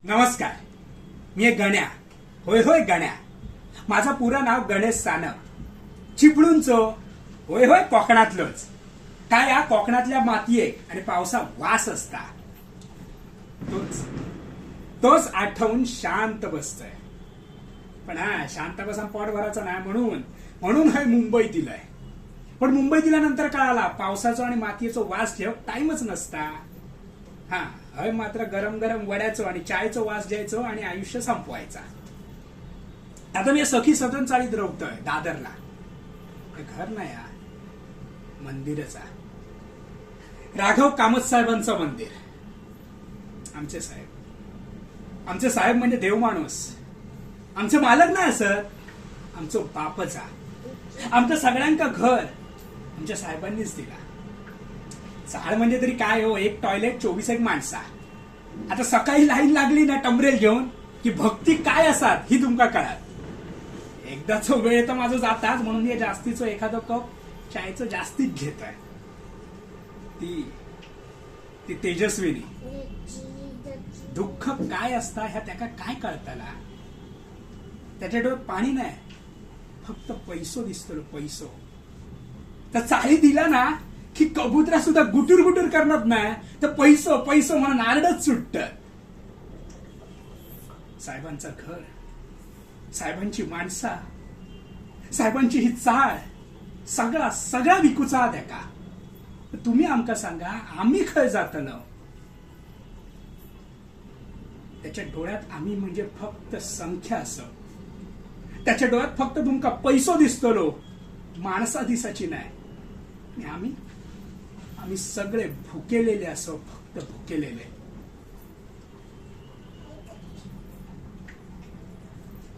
नमस्कार, मी एक गण्या. होय होय गण्या. माझं पुरं नाव गणेश सानप. चिपळूणचो. होय होय कोकणातलोच. काय या कोकणातल्या मातयेक आणि पावसा वास असता तोच तोच आठवून शांत बसतोय. पण शांत बसा पोट भरायचं नाही म्हणून हे मुंबईत दिलंय. पण मुंबईत दिल्यानंतर कळाला पावसाचा आणि मातीचा वास ठेव टाइमच नसता. हय मात्र गरम गरम वड्याचो आणि चायचो वास द्यायचो आणि आयुष्य संपवायचा. आता मी सखी सदन चाळीत रोखतोय दादरला. घर नाही मंदिरच आहे. राघव कामत साहेबांचं मंदिर. आमचे साहेब म्हणजे देव माणूस. आमचे मालक नाही सर, आमचं बापच आहे. आमचं सगळ्यांका घर आमच्या साहेबांनीच दिला. चाळ म्हणजे तरी काय हो, एक टॉयलेट 24 एक माणसा. आता सकाळी लाईन लागली ना टमरेल घेऊन की भक्ती काय असतात ही तुमका कळत. एकदाच वेळ तर माझं जाताच म्हणून हे जास्तीचं एखादं कप चायचं जास्तीच घेत आहे. ती तेजस्विनी. दुःख काय असता ह्या त्याका काय कळताला. त्याच्या डोळ्यात पाणी नाही, फक्त पैसो दिसतो. पैसो तर चाळी दिला ना की कबुतरा सुद्धा गुटूर गुटूर करणार नाही, तर पैसो पैसो म्हणून आरडच सुटत. साहेबांचं घर, साहेबांची माणसा, साहेबांची ही चाळ, सगळा विकूचा त्याका. तुम्ही आमका सांगा आम्ही खय जातलो. त्याच्या डोळ्यात आम्ही म्हणजे फक्त संख्या असो. त्याच्या डोळ्यात फक्त तुमका पैसो दिसतलो, माणसा दिसाची नाही. आम्ही सगळे भुकेलेले असो, फक्त भुकेलेले.